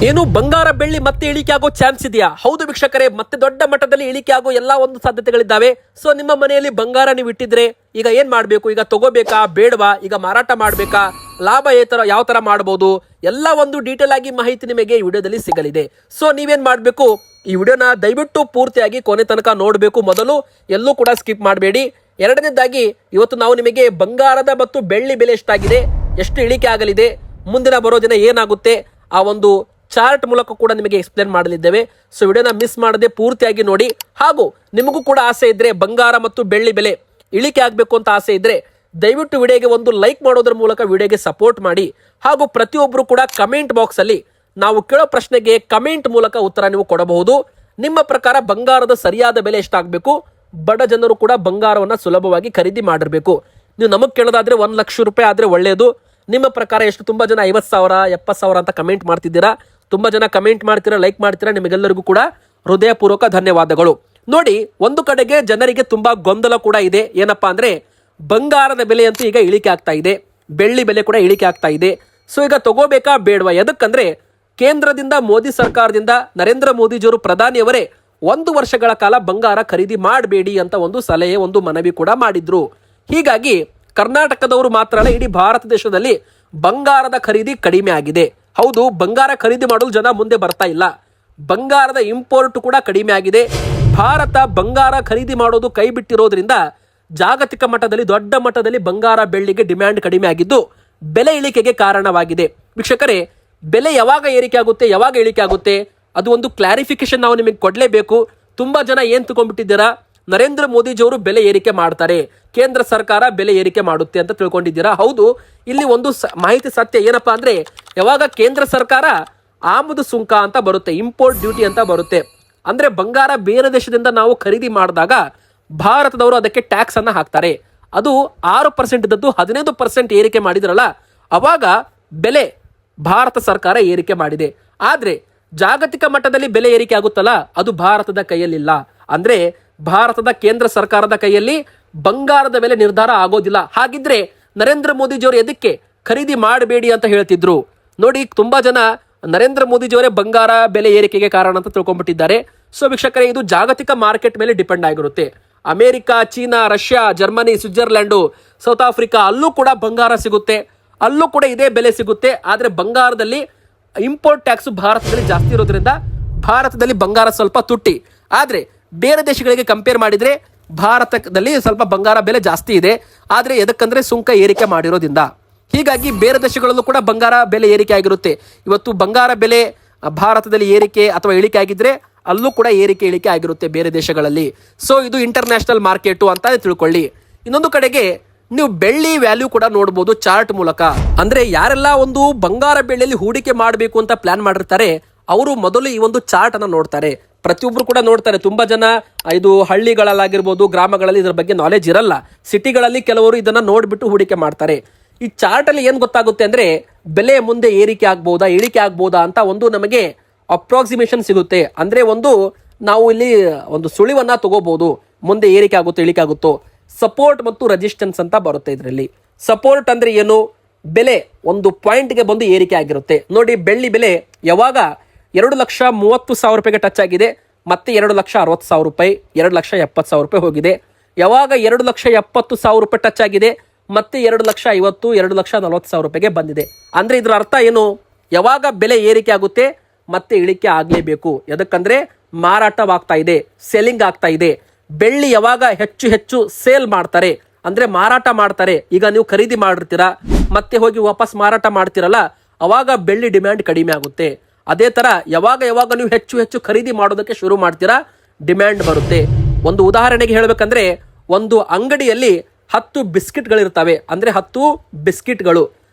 ಏನು ಬಂಗಾರ ಬೆಳ್ಳಿ ಮತ್ತೆ ಇಳಿಕೆ ಆಗೋ ಚಾನ್ಸ್ ಇದೆಯಾ? ಹೌದು ವೀಕ್ಷಕರೇ, ಮತ್ತೆ ದೊಡ್ಡ ಮಟ್ಟದಲ್ಲಿ ಇಳಿಕೆ ಆಗೋ ಎಲ್ಲಾ ಒಂದು ಸಾಧ್ಯತೆಗಳಿದ್ದಾವೆ. ಸೊ ನಿಮ್ಮ ಮನೆಯಲ್ಲಿ ಬಂಗಾರ ನೀವು ಇಟ್ಟಿದ್ರೆ ಈಗ ಏನ್ ಮಾಡ್ಬೇಕು? ಈಗ ತಗೋಬೇಕಾ ಬೇಡವಾ? ಈಗ ಮಾರಾಟ ಮಾಡ್ಬೇಕಾ? ಲಾಭ ಯಾವ ತರ ಮಾಡಬಹುದು? ಎಲ್ಲ ಒಂದು ಡೀಟೇಲ್ ಆಗಿ ಮಾಹಿತಿ ನಿಮಗೆ ಈ ವಿಡಿಯೋದಲ್ಲಿ ಸಿಗಲಿದೆ. ಸೊ ನೀವೇನ್ ಮಾಡ್ಬೇಕು, ಈ ವಿಡಿಯೋನ ದಯವಿಟ್ಟು ಪೂರ್ತಿಯಾಗಿ ಕೊನೆ ತನಕ ನೋಡಬೇಕು. ಮೊದಲು ಎಲ್ಲೂ ಕೂಡ ಸ್ಕಿಪ್ ಮಾಡಬೇಡಿ. ಎರಡನೇದಾಗಿ ಇವತ್ತು ನಾವು ನಿಮಗೆ ಬಂಗಾರದ ಮತ್ತು ಬೆಳ್ಳಿ ಬೆಲೆ ಎಷ್ಟಾಗಿದೆ, ಎಷ್ಟು ಇಳಿಕೆ ಆಗಲಿದೆ, ಮುಂದಿನ ಬರೋ ದಿನ ಏನಾಗುತ್ತೆ, ಆ ಒಂದು ಚಾರ್ಟ್ ಮೂಲಕ ಕೂಡ ನಿಮಗೆ ಎಕ್ಸ್ಪ್ಲೇನ್ ಮಾಡಲಿದ್ದೇವೆ. ಸೊ ವಿಡಿಯೋನ ಮಿಸ್ ಮಾಡದೆ ಪೂರ್ತಿಯಾಗಿ ನೋಡಿ. ಹಾಗೂ ನಿಮಗೂ ಕೂಡ ಆಸೆ ಇದ್ರೆ ಬಂಗಾರ ಮತ್ತು ಬೆಳ್ಳಿ ಬೆಲೆ ಇಳಿಕೆ ಆಗಬೇಕು ಅಂತ ಆಸೆ ಇದ್ರೆ ದಯವಿಟ್ಟು ವಿಡಿಯೋಗೆ ಒಂದು ಲೈಕ್ ಮಾಡೋದ್ರ ಮೂಲಕ ವಿಡಿಯೋಗೆ ಸಪೋರ್ಟ್ ಮಾಡಿ. ಹಾಗೂ ಪ್ರತಿಯೊಬ್ಬರು ಕೂಡ ಕಮೆಂಟ್ ಬಾಕ್ಸ್ ಅಲ್ಲಿ ನಾವು ಕೇಳೋ ಪ್ರಶ್ನೆಗೆ ಕಮೆಂಟ್ ಮೂಲಕ ಉತ್ತರ ನೀವು ಕೊಡಬಹುದು. ನಿಮ್ಮ ಪ್ರಕಾರ ಬಂಗಾರದ ಸರಿಯಾದ ಬೆಲೆ ಎಷ್ಟಾಗಬೇಕು? ಬಡ ಜನರು ಕೂಡ ಬಂಗಾರವನ್ನ ಸುಲಭವಾಗಿ ಖರೀದಿ ಮಾಡಿರಬೇಕು. ನೀವು ನಮಗೆ ಕೇಳೋದಾದ್ರೆ 1 ಲಕ್ಷ ರೂಪಾಯಿ ಆದ್ರೆ ಒಳ್ಳೆಯದು. ನಿಮ್ಮ ಪ್ರಕಾರ ಎಷ್ಟು? ತುಂಬಾ ಜನ 50,000 70,000 ಅಂತ ಕಮೆಂಟ್ ಮಾಡ್ತಿದ್ದೀರಾ. ತುಂಬಾ ಜನ ಕಮೆಂಟ್ ಮಾಡ್ತೀರಾ, ಲೈಕ್ ಮಾಡ್ತೀರಾ. ನಿಮಗೆಲ್ಲರಿಗೂ ಕೂಡ ಹೃದಯಪೂರ್ವಕ ಧನ್ಯವಾದಗಳು. ನೋಡಿ, ಒಂದು ಕಡೆಗೆ ಜನರಿಗೆ ತುಂಬಾ ಗೊಂದಲ ಕೂಡ ಇದೆ. ಏನಪ್ಪಾ ಅಂದ್ರೆ ಬಂಗಾರದ ಬೆಲೆ ಅಂತೂ ಈಗ ಇಳಿಕೆ ಆಗ್ತಾ ಇದೆ, ಬೆಳ್ಳಿ ಬೆಲೆ ಕೂಡ ಇಳಿಕೆ ಆಗ್ತಾ ಇದೆ. ಸೊ ಈಗ ತಗೋಬೇಕಾ ಬೇಡವಾ? ಎದಕ್ಕಂದ್ರೆ ಕೇಂದ್ರದಿಂದ ಮೋದಿ ಸರ್ಕಾರದಿಂದ ನರೇಂದ್ರ ಮೋದಿಜಿಯವರು ಪ್ರಧಾನಿಯವರೇ 1 ವರ್ಷಗಳ ಕಾಲ ಬಂಗಾರ ಖರೀದಿ ಮಾಡಬೇಡಿ ಅಂತ ಒಂದು ಸಲಹೆ, ಒಂದು ಮನವಿ ಕೂಡ ಮಾಡಿದ್ರು. ಹೀಗಾಗಿ ಕರ್ನಾಟಕದವರು ಮಾತ್ರ ಅಲ್ಲ, ಇಡೀ ಭಾರತ ದೇಶದಲ್ಲಿ ಬಂಗಾರದ ಖರೀದಿ ಕಡಿಮೆ ಆಗಿದೆ. ಹೌದು, ಬಂಗಾರ ಖರೀದಿ ಮಾಡಲು ಜನ ಮುಂದೆ ಬರ್ತಾ ಇಲ್ಲ. ಬಂಗಾರದ ಇಂಪೋರ್ಟ್ ಕೂಡ ಕಡಿಮೆ ಆಗಿದೆ. ಭಾರತ ಬಂಗಾರ ಖರೀದಿ ಮಾಡೋದು ಕೈ ಬಿಟ್ಟಿರೋದ್ರಿಂದ ಜಾಗತಿಕ ಮಟ್ಟದಲ್ಲಿ ದೊಡ್ಡ ಮಟ್ಟದಲ್ಲಿ ಬಂಗಾರ ಬೆಳ್ಳಿಗೆ ಡಿಮ್ಯಾಂಡ್ ಕಡಿಮೆ ಆಗಿದ್ದು ಬೆಲೆ ಇಳಿಕೆಗೆ ಕಾರಣವಾಗಿದೆ. ವೀಕ್ಷಕರೇ, ಬೆಲೆ ಯಾವಾಗ ಏರಿಕೆ ಆಗುತ್ತೆ, ಯಾವಾಗ ಇಳಿಕೆ ಆಗುತ್ತೆ, ಅದು ಒಂದು ಕ್ಲಾರಿಫಿಕೇಶನ್ ನಾವು ನಿಮಗೆ ಕೊಡಲೇಬೇಕು. ತುಂಬಾ ಜನ ಏನ್ ತಿಳ್ಕೊಂಡ್ಬಿಟ್ಟಿದ್ದೀರಾ, ನರೇಂದ್ರ ಮೋದಿಜಿಯವರು ಬೆಲೆ ಏರಿಕೆ ಮಾಡ್ತಾರೆ, ಕೇಂದ್ರ ಸರ್ಕಾರ ಬೆಲೆ ಏರಿಕೆ ಮಾಡುತ್ತೆ ಅಂತ ತಿಳ್ಕೊಂಡಿದ್ದೀರಾ. ಹೌದು, ಇಲ್ಲಿ ಒಂದು ಮಾಹಿತಿ ಸತ್ಯ. ಏನಪ್ಪಾ ಅಂದ್ರೆ ಯಾವಾಗ ಕೇಂದ್ರ ಸರ್ಕಾರ ಆಮದು ಸುಂಕ ಅಂತ ಬರುತ್ತೆ, ಇಂಪೋರ್ಟ್ ಡ್ಯೂಟಿ ಅಂತ ಬರುತ್ತೆ, ಅಂದ್ರೆ ಬಂಗಾರ ಬೇರೆ ದೇಶದಿಂದ ನಾವು ಖರೀದಿ ಮಾಡಿದಾಗ ಭಾರತದವರು ಅದಕ್ಕೆ ಟ್ಯಾಕ್ಸ್ ಅನ್ನ ಹಾಕ್ತಾರೆ. ಅದು 6% ಇದ್ದದ್ದು 15% ಏರಿಕೆ ಮಾಡಿದ್ರಲ್ಲ, ಅವಾಗ ಬೆಲೆ ಭಾರತ ಸರ್ಕಾರ ಏರಿಕೆ ಮಾಡಿದೆ. ಆದ್ರೆ ಜಾಗತಿಕ ಮಟ್ಟದಲ್ಲಿ ಬೆಲೆ ಏರಿಕೆ ಆಗುತ್ತಲ್ಲ, ಅದು ಭಾರತದ ಕೈಯಲ್ಲಿಲ್ಲ. ಅಂದ್ರೆ ಭಾರತದ ಕೇಂದ್ರ ಸರ್ಕಾರದ ಕೈಯಲ್ಲಿ ಬಂಗಾರದ ಬೆಲೆ ನಿರ್ಧಾರ ಆಗೋದಿಲ್ಲ. ಹಾಗಿದ್ರೆ ನರೇಂದ್ರ ಮೋದಿಜಿಯವರು ಎದಕ್ಕೆ ಖರೀದಿ ಮಾಡಬೇಡಿ ಅಂತ ಹೇಳ್ತಿದ್ರು? ನೋಡಿ, ತುಂಬಾ ಜನ ನರೇಂದ್ರ ಮೋದಿಜಿಯವರೇ ಬಂಗಾರ ಬೆಲೆ ಏರಿಕೆಗೆ ಕಾರಣ ಅಂತ ತಿಳ್ಕೊಂಡ್ಬಿಟ್ಟಿದ್ದಾರೆ. ಸೊ ವೀಕ್ಷಕರೇ, ಇದು ಜಾಗತಿಕ ಮಾರ್ಕೆಟ್ ಮೇಲೆ ಡಿಪೆಂಡ್ ಆಗಿರುತ್ತೆ. America, China, Russia, Germany, Switzerland, south Africa, ಅಲ್ಲೂ ಕೂಡ ಬಂಗಾರ ಸಿಗುತ್ತೆ, ಅಲ್ಲೂ ಕೂಡ ಇದೇ ಬೆಲೆ ಸಿಗುತ್ತೆ. ಆದ್ರೆ ಬಂಗಾರದಲ್ಲಿ ಇಂಪೋರ್ಟ್ ಟ್ಯಾಕ್ಸ್ ಭಾರತದಲ್ಲಿ ಜಾಸ್ತಿ ಇರೋದ್ರಿಂದ ಭಾರತದಲ್ಲಿ ಬಂಗಾರ ಸ್ವಲ್ಪ ತುಟ್ಟಿ. ಆದ್ರೆ ಬೇರೆ ದೇಶಗಳಿಗೆ ಕಂಪೇರ್ ಮಾಡಿದ್ರೆ ಭಾರತದಲ್ಲಿ ಸ್ವಲ್ಪ ಬಂಗಾರ ಬೆಲೆ ಜಾಸ್ತಿ ಇದೆ. ಆದ್ರೆ ಎದಕ್ಕಂದ್ರೆ ಸುಂಕ ಏರಿಕೆ ಮಾಡಿರೋದ್ರಿಂದ. ಹೀಗಾಗಿ ಬೇರೆ ದೇಶಗಳಲ್ಲೂ ಕೂಡ ಬಂಗಾರ ಬೆಲೆ ಏರಿಕೆ ಆಗಿರುತ್ತೆ. ಇವತ್ತು ಬಂಗಾರ ಬೆಲೆ ಭಾರತದಲ್ಲಿ ಏರಿಕೆ ಅಥವಾ ಇಳಿಕೆ ಆಗಿದ್ರೆ ಅಲ್ಲೂ ಕೂಡ ಏರಿಕೆ ಇಳಿಕೆ ಆಗಿರುತ್ತೆ ಬೇರೆ ದೇಶಗಳಲ್ಲಿ. ಸೊ ಇದು ಇಂಟರ್ನ್ಯಾಷನಲ್ ಮಾರ್ಕೆಟು ಅಂತ ತಿಳ್ಕೊಳ್ಳಿ. ಇನ್ನೊಂದು ಕಡೆಗೆ ನೀವು ಬೆಳ್ಳಿ ವ್ಯಾಲ್ಯೂ ಕೂಡ ನೋಡಬಹುದು ಚಾರ್ಟ್ ಮೂಲಕ. ಅಂದ್ರೆ ಯಾರೆಲ್ಲ ಒಂದು ಬಂಗಾರ ಬೆಳ್ಳಿಯಲ್ಲಿ ಹೂಡಿಕೆ ಮಾಡಬೇಕು ಅಂತ ಪ್ಲಾನ್ ಮಾಡಿರ್ತಾರೆ, ಅವರು ಮೊದಲು ಈ ಒಂದು ಚಾರ್ಟ್ ಅನ್ನ ನೋಡ್ತಾರೆ. ಪ್ರತಿಯೊಬ್ರು ಕೂಡ ನೋಡ್ತಾರೆ. ತುಂಬಾ ಜನ ಇದು ಹಳ್ಳಿಗಳಲ್ಲಾಗಿರ್ಬೋದು, ಗ್ರಾಮಗಳಲ್ಲಿ ಇದರ ಬಗ್ಗೆ ನಾಲೆಜ್ ಇರಲ್ಲ. ಸಿಟಿಗಳಲ್ಲಿ ಕೆಲವರು ಇದನ್ನ ನೋಡ್ಬಿಟ್ಟು ಹೂಡಿಕೆ ಮಾಡ್ತಾರೆ. ಈ ಚಾರ್ಟ್ ಅಲ್ಲಿ ಏನ್ ಗೊತ್ತಾಗುತ್ತೆ ಅಂದ್ರೆ ಬೆಲೆ ಮುಂದೆ ಏರಿಕೆ ಆಗ್ಬಹುದಾ, ಇಳಿಕೆ ಆಗ್ಬಹುದಾ ಅಂತ ಒಂದು ನಮಗೆ ಅಪ್ರಾಕ್ಸಿಮೇಷನ್ ಸಿಗುತ್ತೆ. ಅಂದ್ರೆ ನಾವು ಇಲ್ಲಿ ಒಂದು ಸುಳಿವನ್ನ ತಗೋಬಹುದು, ಮುಂದೆ ಏರಿಕೆ ಆಗುತ್ತೋ ಇಳಿಕೆ ಆಗುತ್ತೋ. ಸಪೋರ್ಟ್ ಮತ್ತು ರೆಸಿಸ್ಟೆನ್ಸ್ ಅಂತ ಬರುತ್ತೆ ಇದರಲ್ಲಿ. ಸಪೋರ್ಟ್ ಅಂದ್ರೆ ಏನು? ಬೆಲೆ ಒಂದು ಪಾಯಿಂಟ್ಗೆ ಬಂದು ಏರಿಕೆ ಆಗಿರುತ್ತೆ. ನೋಡಿ, ಬೆಳ್ಳಿ ಬೆಲೆ ಯಾವಾಗ 2,30,000 ರೂಪಾಯಿಗೆ ಟಚ್ ಆಗಿದೆ, ಮತ್ತೆ 2,60,000 ರೂಪಾಯಿ, 2,70,000 ರೂಪಾಯಿ ಹೋಗಿದೆ. ಯಾವಾಗ 2,70,000 ರೂಪಾಯಿ ಟಚ್ ಆಗಿದೆ, ಮತ್ತೆ 2,50,000, 2,40,000 ರೂಪಾಯಿಗೆ ಬಂದಿದೆ. ಅಂದ್ರೆ ಇದ್ರ ಅರ್ಥ ಏನು? ಯಾವಾಗ ಬೆಲೆ ಏರಿಕೆ ಆಗುತ್ತೆ ಮತ್ತೆ ಇಳಿಕೆ ಆಗ್ಲೇಬೇಕು. ಎದಕ್ಕಂದ್ರೆ ಮಾರಾಟವಾಗ್ತಾ ಇದೆ, ಸೆಲ್ಲಿಂಗ್ ಆಗ್ತಾ ಇದೆ. ಬೆಳ್ಳಿ ಯಾವಾಗ ಹೆಚ್ಚು ಹೆಚ್ಚು ಸೇಲ್ ಮಾಡ್ತಾರೆ ಅಂದ್ರೆ ಮಾರಾಟ ಮಾಡ್ತಾರೆ, ಈಗ ನೀವು ಖರೀದಿ ಮಾಡಿರ್ತೀರಾ ಮತ್ತೆ ಹೋಗಿ ವಾಪಸ್ ಮಾರಾಟ ಮಾಡ್ತಿರಲ್ಲ, ಅವಾಗ ಬೆಳ್ಳಿ ಡಿಮ್ಯಾಂಡ್ ಕಡಿಮೆ ಆಗುತ್ತೆ. ಅದೇ ತರ ಯಾವಾಗ ನೀವು ಹೆಚ್ಚು ಹೆಚ್ಚು ಖರೀದಿ ಮಾಡೋದಕ್ಕೆ ಶುರು ಮಾಡ್ತೀರಾ, ಡಿಮ್ಯಾಂಡ್ ಬರುತ್ತೆ. ಒಂದು ಉದಾಹರಣೆಗೆ ಹೇಳ್ಬೇಕಂದ್ರೆ, ಒಂದು ಅಂಗಡಿಯಲ್ಲಿ 10 ಬಿಸ್ಕಿಟ್ಗಳಿರ್ತವೆ. ಅಂದ್ರೆ 10 ಬಿಸ್ಕಿಟ್ಗಳು,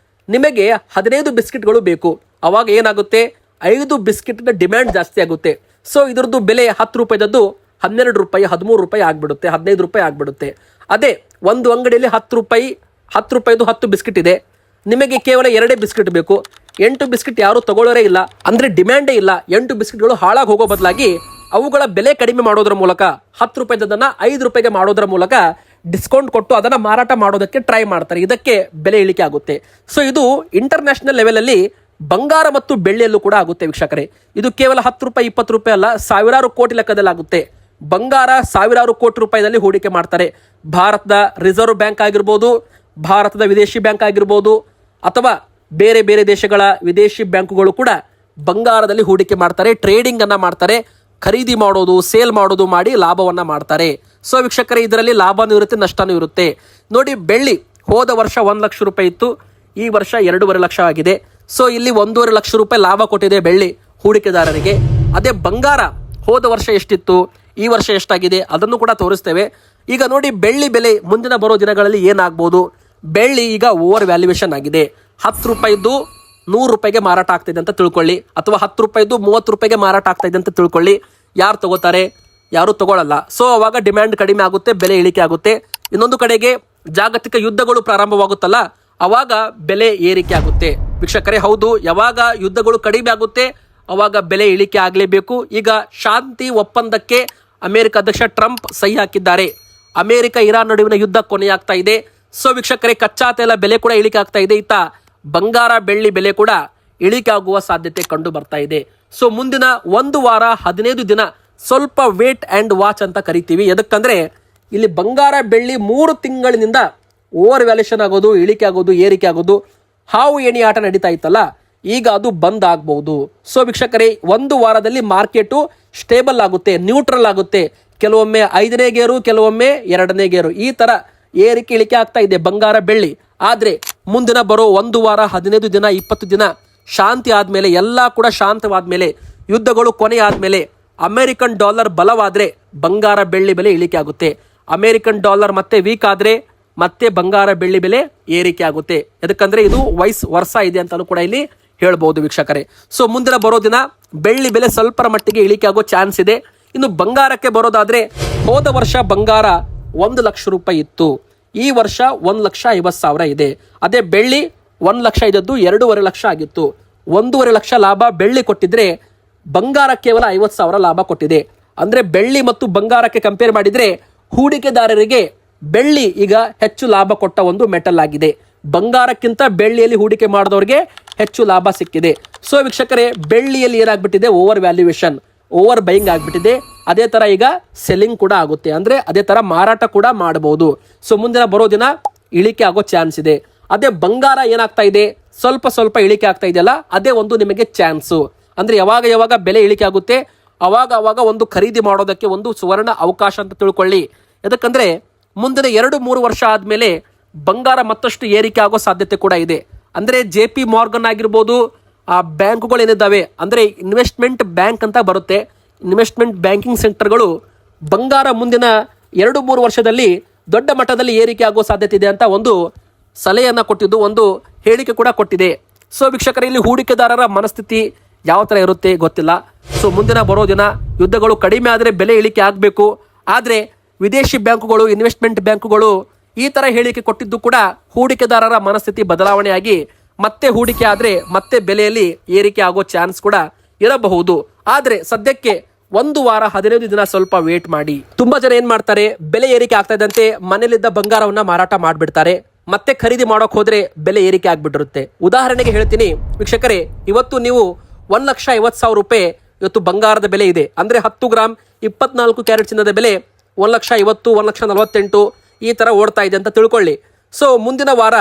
ನಿಮಗೆ 15 ಬಿಸ್ಕಿಟ್ಗಳು ಬೇಕು. ಅವಾಗ ಏನಾಗುತ್ತೆ, 5 ಬಿಸ್ಕಿಟ್ ಡಿಮ್ಯಾಂಡ್ ಜಾಸ್ತಿ ಆಗುತ್ತೆ. ಸೊ ಇದ್ರದ್ದು ಬೆಲೆ 10 ರೂಪಾಯಿದದ್ದು 12 ರೂಪಾಯಿ, 13 ರೂಪಾಯಿ ಆಗ್ಬಿಡುತ್ತೆ, 15 ರೂಪಾಯಿ ಆಗ್ಬಿಡುತ್ತೆ. ಅದೇ ಒಂದು ಅಂಗಡಿಯಲ್ಲಿ 10 ರೂಪಾಯಿದು 10 ಬಿಸ್ಕಿಟ್ ಇದೆ, ನಿಮಗೆ ಕೇವಲ 2 ಬಿಸ್ಕಿಟ್ ಬೇಕು, 8 ಬಿಸ್ಕಿಟ್ ಯಾರು ತಗೊಳ್ಳೋರೇ ಇಲ್ಲ. ಅಂದ್ರೆ ಡಿಮ್ಯಾಂಡೇ ಇಲ್ಲ. 8 ಬಿಸ್ಕಿಟ್ಗಳು ಹಾಳಾಗಿ ಹೋಗೋ ಬದಲಾಗಿ ಅವುಗಳ ಬೆಲೆ ಕಡಿಮೆ ಮಾಡೋದ್ರ ಮೂಲಕ 10 ರೂಪಾಯಿದನ್ನ 5 ರೂಪಾಯಿಗೆ ಮಾಡೋದ್ರ ಮೂಲಕ ಡಿಸ್ಕೌಂಟ್ ಕೊಟ್ಟು ಅದನ್ನ ಮಾರಾಟ ಮಾಡೋದಕ್ಕೆ ಟ್ರೈ ಮಾಡ್ತಾರೆ. ಇದಕ್ಕೆ ಬೆಲೆ ಇಳಿಕೆ ಆಗುತ್ತೆ. ಸೊ ಇದು ಇಂಟರ್ನ್ಯಾಷನಲ್ ಲೆವೆಲ್ ಅಲ್ಲಿ ಬಂಗಾರ ಮತ್ತು ಬೆಳ್ಳಿಯಲ್ಲೂ ಕೂಡ ಆಗುತ್ತೆ ವೀಕ್ಷಕರೇ. ಇದು ಕೇವಲ 10 ರೂಪಾಯಿ 20 ರೂಪಾಯಿ ಅಲ್ಲ, ಸಾವಿರಾರು ಕೋಟಿ ಲೆಕ್ಕದಲ್ಲಿ ಆಗುತ್ತೆ. ಬಂಗಾರ ಸಾವಿರಾರು ಕೋಟಿ ರೂಪಾಯಿನಲ್ಲಿ ಹೂಡಿಕೆ ಮಾಡ್ತಾರೆ. ಭಾರತದ ರಿಸರ್ವ್ ಬ್ಯಾಂಕ್ ಆಗಿರ್ಬೋದು, ಭಾರತದ ವಿದೇಶಿ ಬ್ಯಾಂಕ್ ಆಗಿರ್ಬೋದು, ಅಥವಾ ಬೇರೆ ಬೇರೆ ದೇಶಗಳ ವಿದೇಶಿ ಬ್ಯಾಂಕುಗಳು ಕೂಡ ಬಂಗಾರದಲ್ಲಿ ಹೂಡಿಕೆ ಮಾಡ್ತಾರೆ. ಟ್ರೇಡಿಂಗ್ ಅನ್ನ ಮಾಡ್ತಾರೆ, ಖರೀದಿ ಮಾಡೋದು ಸೇಲ್ ಮಾಡೋದು ಮಾಡಿ ಲಾಭವನ್ನ ಮಾಡ್ತಾರೆ. ಸೊ ವೀಕ್ಷಕರೇ, ಇದರಲ್ಲಿ ಲಾಭನೂ ಇರುತ್ತೆ, ನಷ್ಟನೂ ಇರುತ್ತೆ. ನೋಡಿ, ಬೆಳ್ಳಿ ಹೋದ ವರ್ಷ 1 ಲಕ್ಷ ರೂಪಾಯಿ ಇತ್ತು, ಈ ವರ್ಷ 2.5 ಲಕ್ಷ ಆಗಿದೆ. ಸೊ ಇಲ್ಲಿ 1.5 ಲಕ್ಷ ರೂಪಾಯಿ ಲಾಭ ಕೊಟ್ಟಿದೆ ಬೆಳ್ಳಿ ಹೂಡಿಕೆದಾರರಿಗೆ. ಅದೇ ಬಂಗಾರ ಹೋದ ವರ್ಷ ಎಷ್ಟಿತ್ತು, ಈ ವರ್ಷ ಎಷ್ಟಾಗಿದೆ ಅದನ್ನು ಕೂಡ ತೋರಿಸ್ತೇವೆ. ಈಗ ನೋಡಿ, ಬೆಳ್ಳಿ ಬೆಲೆ ಮುಂದಿನ ಬರೋ ದಿನಗಳಲ್ಲಿ ಏನಾಗ್ಬೋದು. ಬೆಳ್ಳಿ ಈಗ ಓವರ್ ವ್ಯಾಲ್ಯೂಯೇಷನ್ ಆಗಿದೆ. 10 ರೂಪಾಯಿದ್ದು 100 ರೂಪಾಯಿಗೆ ಮಾರಾಟ ಆಗ್ತಿದೆ ಅಂತ ತಿಳ್ಕೊಳ್ಳಿ, ಅಥವಾ 10 ರೂಪಾಯಿದ್ದು 30 ರೂಪಾಯಿಗೆ ಮಾರಾಟ ಆಗ್ತಾ ಇದೆ ಅಂತ ತಿಳ್ಕೊಳ್ಳಿ. ಯಾರು ತಗೋತಾರೆ? ಯಾರು ತಗೊಳ್ಳಲ್ಲ. ಸೊ ಅವಾಗ ಡಿಮ್ಯಾಂಡ್ ಕಡಿಮೆ ಆಗುತ್ತೆ, ಬೆಲೆ ಇಳಿಕೆ ಆಗುತ್ತೆ. ಇನ್ನೊಂದು ಕಡೆಗೆ ಜಾಗತಿಕ ಯುದ್ಧಗಳು ಪ್ರಾರಂಭವಾಗುತ್ತಲ್ಲ, ಅವಾಗ ಬೆಲೆ ಏರಿಕೆ ಆಗುತ್ತೆ. ವೀಕ್ಷಕರೇ, ಹೌದು, ಯಾವಾಗ ಯುದ್ಧಗಳು ಕಡಿಮೆ ಆಗುತ್ತೆ ಅವಾಗ ಬೆಲೆ ಇಳಿಕೆ ಆಗಲೇಬೇಕು. ಈಗ ಶಾಂತಿ ಒಪ್ಪಂದಕ್ಕೆ ಅಮೆರಿಕ ಅಧ್ಯಕ್ಷ ಟ್ರಂಪ್ ಸಹಿ ಹಾಕಿದ್ದಾರೆ. ಅಮೆರಿಕ ಇರಾನ್ ನಡುವಿನ ಯುದ್ಧ ಕೊನೆಯಾಗ್ತಾ ಇದೆ. ಸೊ ವೀಕ್ಷಕರೇ, ಕಚ್ಚಾ ತೈಲ ಬೆಲೆ ಕೂಡ ಇಳಿಕೆ ಆಗ್ತಾ ಇದೆ. ಇತ್ತ ಬಂಗಾರ ಬೆಳ್ಳಿ ಬೆಲೆ ಕೂಡ ಇಳಿಕೆ ಆಗುವ ಸಾಧ್ಯತೆ ಕಂಡು ಬರ್ತಾ ಇದೆ. ಸೊ ಮುಂದಿನ 1 ವಾರ 15 ದಿನ ಸ್ವಲ್ಪ ವೇಟ್ ಅಂಡ್ ವಾಚ್ ಅಂತ ಕರಿತೀವಿ. ಎದಕ್ಕಂದ್ರೆ ಇಲ್ಲಿ ಬಂಗಾರ ಬೆಳ್ಳಿ 3 ತಿಂಗಳಿನಿಂದ ಓವರ್ ವ್ಯಾಲ್ಯೂಷನ್ ಆಗೋದು, ಇಳಿಕೆ ಆಗೋದು, ಏರಿಕೆ ಆಗೋದು, ಹಾವು ಏಣಿ ಆಟ ನಡೀತಾ ಇತ್ತಲ್ಲ, ಈಗ ಅದು ಬಂದ್ ಆಗ್ಬಹುದು. ಸೊ ವೀಕ್ಷಕರೇ, 1 ವಾರದಲ್ಲಿ ಮಾರ್ಕೆಟು ಸ್ಟೇಬಲ್ ಆಗುತ್ತೆ, ನ್ಯೂಟ್ರಲ್ ಆಗುತ್ತೆ. ಕೆಲವೊಮ್ಮೆ 5ನೇ ಗೇರು, ಕೆಲವೊಮ್ಮೆ 2ನೇ ಗೇರು, ಈ ತರ ಏರಿಕೆ ಇಳಿಕೆ ಆಗ್ತಾ ಇದೆ ಬಂಗಾರ ಬೆಳ್ಳಿ. ಆದ್ರೆ ಮುಂದಿನ ಬರೋ 1 ವಾರ 15 ದಿನ 20 ದಿನ ಶಾಂತಿ ಆದ್ಮೇಲೆ, ಎಲ್ಲ ಕೂಡ ಶಾಂತವಾದ್ಮೇಲೆ, ಯುದ್ಧಗಳು ಕೊನೆ ಆದ್ಮೇಲೆ, ಅಮೆರಿಕನ್ ಡಾಲರ್ ಬಲವಾದ್ರೆ ಬಂಗಾರ ಬೆಳ್ಳಿ ಬೆಲೆ ಇಳಿಕೆ ಆಗುತ್ತೆ. ಅಮೆರಿಕನ್ ಡಾಲರ್ ಮತ್ತೆ ವೀಕ್ ಆದ್ರೆ ಮತ್ತೆ ಬಂಗಾರ ಬೆಳ್ಳಿ ಬೆಲೆ ಏರಿಕೆ ಆಗುತ್ತೆ. ಯಾಕಂದ್ರೆ ಇದು ವೈಸ್ ವರ್ಷ ಇದೆ ಅಂತಾನು ಕೂಡ ಇಲ್ಲಿ ಹೇಳ್ಬಹುದು ವೀಕ್ಷಕರೇ. ಸೊ ಮುಂದಿನ ಬರೋ ದಿನ ಬೆಳ್ಳಿ ಬೆಲೆ ಸ್ವಲ್ಪರ ಮಟ್ಟಿಗೆ ಇಳಿಕೆ ಆಗೋ ಚಾನ್ಸ್ ಇದೆ. ಇನ್ನು ಬಂಗಾರಕ್ಕೆ ಬರೋದಾದ್ರೆ, ಹೋದ ವರ್ಷ ಬಂಗಾರ 1 ಲಕ್ಷ ರೂಪಾಯಿ ಇತ್ತು, ಈ ವರ್ಷ 1,50,000 ಇದೆ. ಅದೇ ಬೆಳ್ಳಿ 1 ಲಕ್ಷ ಇದ್ದದ್ದು 2.5 ಲಕ್ಷ ಆಗಿತ್ತು. 1.5 ಲಕ್ಷ ಲಾಭ ಬೆಳ್ಳಿ ಕೊಟ್ಟಿದ್ರೆ ಬಂಗಾರ ಕೇವಲ 50,000 ಲಾಭ ಕೊಟ್ಟಿದೆ. ಅಂದ್ರೆ ಬೆಳ್ಳಿ ಮತ್ತು ಬಂಗಾರಕ್ಕೆ ಕಂಪೇರ್ ಮಾಡಿದ್ರೆ ಹೂಡಿಕೆದಾರರಿಗೆ ಬೆಳ್ಳಿ ಈಗ ಹೆಚ್ಚು ಲಾಭ ಕೊಟ್ಟ ಒಂದು ಮೆಟಲ್ ಆಗಿದೆ. ಬಂಗಾರಕ್ಕಿಂತ ಬೆಳ್ಳಿಯಲ್ಲಿ ಹೂಡಿಕೆ ಮಾಡಿದವರಿಗೆ ಹೆಚ್ಚು ಲಾಭ ಸಿಕ್ಕಿದೆ. ಸೊ ವೀಕ್ಷಕರೇ, ಬೆಳ್ಳಿಯಲ್ಲಿ ಏನಾಗ್ಬಿಟ್ಟಿದೆ, ಓವರ್ ವ್ಯಾಲ್ಯೂಯೇಷನ್, ಓವರ್ ಬೈಯಿಂಗ್ ಆಗ್ಬಿಟ್ಟಿದೆ. ಅದೇ ತರ ಈಗ ಸೆಲ್ಲಿಂಗ್ ಕೂಡ ಆಗುತ್ತೆ, ಅಂದ್ರೆ ಅದೇ ತರ ಮಾರಾಟ ಕೂಡ ಮಾಡಬಹುದು. ಸೊ ಮುಂದಿನ ಬರೋ ದಿನ ಇಳಿಕೆ ಆಗೋ ಚಾನ್ಸ್ ಇದೆ. ಅದೇ ಬಂಗಾರ ಏನಾಗ್ತಾ ಇದೆ, ಸ್ವಲ್ಪ ಸ್ವಲ್ಪ ಇಳಿಕೆ ಆಗ್ತಾ ಇದೆಯಲ್ಲ, ಅದೇ ಒಂದು ನಿಮಗೆ ಚಾನ್ಸು. ಅಂದ್ರೆ ಯಾವಾಗ ಬೆಲೆ ಇಳಿಕೆ ಆಗುತ್ತೆ ಅವಾಗ ಒಂದು ಖರೀದಿ ಮಾಡೋದಕ್ಕೆ ಒಂದು ಸುವರ್ಣ ಅವಕಾಶ ಅಂತ ತಿಳ್ಕೊಳ್ಳಿ. ಯಾಕಂದ್ರೆ ಮುಂದಿನ 2-3 ವರ್ಷ ಆದ್ಮೇಲೆ ಬಂಗಾರ ಮತ್ತಷ್ಟು ಏರಿಕೆ ಆಗೋ ಸಾಧ್ಯತೆ ಕೂಡ ಇದೆ. ಅಂದ್ರೆ JP ಮಾರ್ಗನ್ ಆಗಿರ್ಬೋದು, ಆ ಬ್ಯಾಂಕುಗಳು ಏನಿದ್ದಾವೆ, ಅಂದ್ರೆ ಇನ್ವೆಸ್ಟ್ಮೆಂಟ್ ಬ್ಯಾಂಕ್ ಅಂತ ಬರುತ್ತೆ, ಇನ್ವೆಸ್ಟ್ಮೆಂಟ್ ಬ್ಯಾಂಕಿಂಗ್ ಸೆಂಟರ್ಗಳು ಬಂಗಾರ ಮುಂದಿನ 2-3 ವರ್ಷದಲ್ಲಿ ದೊಡ್ಡ ಮಟ್ಟದಲ್ಲಿ ಏರಿಕೆ ಆಗೋ ಸಾಧ್ಯತೆ ಇದೆ ಅಂತ ಒಂದು ಸಲಹೆಯನ್ನ ಕೊಟ್ಟಿದ್ದು, ಒಂದು ಹೇಳಿಕೆ ಕೂಡ ಕೊಟ್ಟಿದೆ. ಸೊ ವೀಕ್ಷಕರ, ಇಲ್ಲಿ ಹೂಡಿಕೆದಾರರ ಮನಸ್ಥಿತಿ ಯಾವ ತರ ಇರುತ್ತೆ ಗೊತ್ತಿಲ್ಲ. ಸೊ ಮುಂದಿನ ಬರೋ ದಿನ ಯುದ್ಧಗಳು ಕಡಿಮೆ ಆದರೆ ಬೆಲೆ ಇಳಿಕೆ ಆಗಬೇಕು. ಆದರೆ ವಿದೇಶಿ ಬ್ಯಾಂಕುಗಳು, ಇನ್ವೆಸ್ಟ್ಮೆಂಟ್ ಬ್ಯಾಂಕುಗಳು ಈ ತರ ಹೇಳಿಕೆ ಕೊಟ್ಟಿದ್ದು ಕೂಡ ಹೂಡಿಕೆದಾರರ ಮನಸ್ಥಿತಿ ಬದಲಾವಣೆಯಾಗಿ ಮತ್ತೆ ಹೂಡಿಕೆ ಆದ್ರೆ ಮತ್ತೆ ಬೆಲೆಯಲ್ಲಿ ಏರಿಕೆ ಆಗೋ ಚಾನ್ಸ್ ಕೂಡ ಇರಬಹುದು. ಆದ್ರೆ ಸದ್ಯಕ್ಕೆ 1 ವಾರ 15 ದಿನ ಸ್ವಲ್ಪ ವೇಟ್ ಮಾಡಿ. ತುಂಬಾ ಜನ ಏನ್ ಮಾಡ್ತಾರೆ, ಬೆಲೆ ಏರಿಕೆ ಆಗ್ತಾ ಇದ್ದಂತೆ ಮನೇಲಿದ್ದ ಬಂಗಾರವನ್ನ ಮಾರಾಟ ಮಾಡ್ಬಿಡ್ತಾರೆ. ಮತ್ತೆ ಖರೀದಿ ಮಾಡೋಕ್ ಹೋದ್ರೆ ಬೆಲೆ ಏರಿಕೆ ಆಗ್ಬಿಟ್ಟಿರುತ್ತೆ. ಉದಾಹರಣೆಗೆ ಹೇಳ್ತೀನಿ ವೀಕ್ಷಕರೇ, ಇವತ್ತು ನೀವು 1,50,000 ರೂಪಾಯಿ ಇವತ್ತು ಬಂಗಾರದ ಬೆಲೆ ಇದೆ. ಅಂದ್ರೆ 10 ಗ್ರಾಮ್ 24 ಕ್ಯಾರೆಟ್ ಚಿನ್ನದ ಬೆಲೆ 1,50,000, 1,48,000 ಈ ತರ ಓಡ್ತಾ ಇದೆ ಅಂತ ತಿಳ್ಕೊಳ್ಳಿ. ಸೊ ಮುಂದಿನ ವಾರ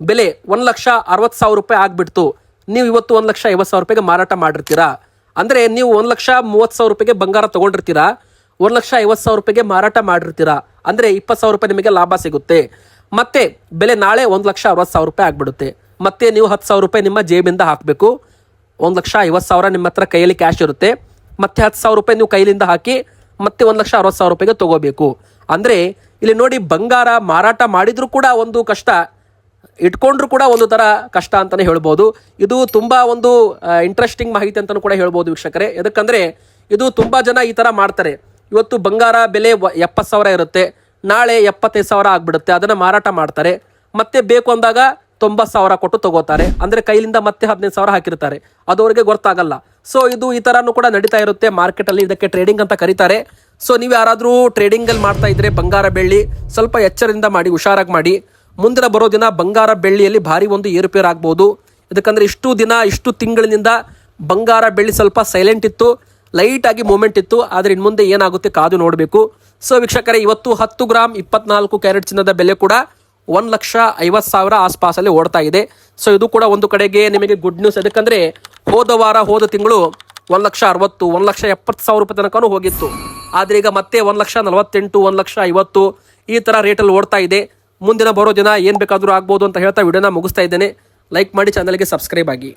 ಬೆಲೆ 1,60,000 ರೂಪಾಯಿ ಆಗ್ಬಿಡ್ತು. ನೀವು ಇವತ್ತು 1,50,000 ರೂಪಾಯಿಗೆ ಮಾರಾಟ ಮಾಡಿರ್ತೀರಾ. ಅಂದ್ರೆ ನೀವು 1,30,000 ರೂಪಾಯಿಗೆ ಬಂಗಾರ ತಗೊಂಡಿರ್ತೀರಾ, 1,50,000 ರೂಪಾಯಿಗೆ ಮಾರಾಟ ಮಾಡಿರ್ತೀರಾ. ಅಂದ್ರೆ 20,000 ರೂಪಾಯಿ ನಿಮಗೆ ಲಾಭ ಸಿಗುತ್ತೆ. ಮತ್ತೆ ಬೆಲೆ ನಾಳೆ 1,60,000 ರೂಪಾಯಿ ಆಗ್ಬಿಡುತ್ತೆ. ಮತ್ತೆ ನೀವು 10,000 ರೂಪಾಯಿ ನಿಮ್ಮ ಜೇಬಿಂದ ಹಾಕಬೇಕು. 1,50,000 ನಿಮ್ಮ ಹತ್ರ ಕೈಯಲ್ಲಿ ಕ್ಯಾಶ್ ಇರುತ್ತೆ. ಮತ್ತೆ 10,000 ರೂಪಾಯಿ ನೀವು ಕೈಲಿಂದ ಹಾಕಿ ಮತ್ತೆ 1,60,000 ರೂಪಾಯಿಗೆ ತಗೋಬೇಕು. ಅಂದ್ರೆ ಇಲ್ಲಿ ನೋಡಿ, ಬಂಗಾರ ಮಾರಾಟ ಮಾಡಿದ್ರು ಕೂಡ ಒಂದು ಕಷ್ಟ, ಇಟ್ಕೊಂಡ್ರು ಕೂಡ ಒಂದು ತರ ಕಷ್ಟ ಅಂತಾನೆ ಹೇಳ್ಬೋದು. ಇದು ತುಂಬಾ ಒಂದು ಇಂಟ್ರೆಸ್ಟಿಂಗ್ ಮಾಹಿತಿ ಅಂತಾನು ಕೂಡ ಹೇಳ್ಬೋದು ವೀಕ್ಷಕರೇ. ಯಾಕಂದ್ರೆ ಇದು ತುಂಬಾ ಜನ ಈ ತರ ಮಾಡ್ತಾರೆ. ಇವತ್ತು ಬಂಗಾರ ಬೆಲೆ 70,000 ಇರುತ್ತೆ, ನಾಳೆ 75,000 ಆಗ್ಬಿಡುತ್ತೆ. ಅದನ್ನ ಮಾರಾಟ ಮಾಡ್ತಾರೆ. ಮತ್ತೆ ಬೇಕು ಅಂದಾಗ 90,000 ಕೊಟ್ಟು ತಗೋತಾರೆ. ಅಂದ್ರೆ ಕೈಲಿಂದ ಮತ್ತೆ 15,000 ಹಾಕಿರ್ತಾರೆ, ಅದು ಅವ್ರಿಗೆ ಗೊತ್ತಾಗಲ್ಲ. ಸೊ ಇದು ಈ ತರಾನು ಕೂಡ ನಡೀತಾ ಇರುತ್ತೆ ಮಾರ್ಕೆಟ್ ಅಲ್ಲಿ. ಇದಕ್ಕೆ ಟ್ರೇಡಿಂಗ್ ಅಂತ ಕರೀತಾರೆ. ಸೊ ನೀವು ಯಾರಾದ್ರೂ ಟ್ರೇಡಿಂಗ್ ಅಲ್ಲಿ ಮಾಡ್ತಾ ಇದ್ರೆ ಬಂಗಾರ ಬೆಳ್ಳಿ ಸ್ವಲ್ಪ ಎಚ್ಚರದಿಂದ ಮಾಡಿ, ಹುಷಾರಾಗಿ ಮಾಡಿ. ಮುಂದಿನ ಬರೋ ದಿನ ಬಂಗಾರ ಬೆಳ್ಳಿಯಲ್ಲಿ ಭಾರಿ ಒಂದು ಏರುಪೇರು ಆಗ್ಬಹುದು. ಯಾಕಂದರೆ ಇಷ್ಟು ದಿನ ಇಷ್ಟು ತಿಂಗಳಿನಿಂದ ಬಂಗಾರ ಬೆಳ್ಳಿ ಸ್ವಲ್ಪ ಸೈಲೆಂಟ್ ಇತ್ತು, ಲೈಟಾಗಿ ಮೂಮೆಂಟ್ ಇತ್ತು. ಆದರೆ ಇನ್ನು ಮುಂದೆ ಏನಾಗುತ್ತೆ ಕಾದು ನೋಡಬೇಕು. ಸೊ ವೀಕ್ಷಕರೇ, ಇವತ್ತು 10 ಗ್ರಾಮ್ 24 ಕ್ಯಾರೆಟ್ ಚಿನ್ನದ ಬೆಲೆ ಕೂಡ 1,50,000 ಆಸ್ಪಾಸಲ್ಲಿ ಓಡ್ತಾ ಇದೆ. ಸೊ ಇದು ಕೂಡ ಒಂದು ಕಡೆಗೆ ನಿಮಗೆ ಗುಡ್ ನ್ಯೂಸ್. ಯಾಕಂದರೆ ಹೋದ ತಿಂಗಳು 1,60,000 1,70,000 ರೂಪಾಯಿ ತನಕನೂ ಹೋಗಿತ್ತು. ಆದರೆ ಈಗ ಮತ್ತೆ 1,48,000 1,50,000 ಈ ಥರ ರೇಟಲ್ಲಿ ಓಡ್ತಾ ಇದೆ. ಮುಂದಿನ ಬರೋ ದಿನ ಏನು ಬೇಕಾದರೂ ಆಗ್ಬೋದು ಅಂತ ಹೇಳ್ತಾ ವಿಡಿಯೋನ ಮುಗಿಸ್ತಾ ಇದ್ದೇನೆ. ಲೈಕ್ ಮಾಡಿ, ಚಾನಲ್ಗೆ ಸಬ್ಸ್ಕ್ರೈಬ್ ಆಗಿ.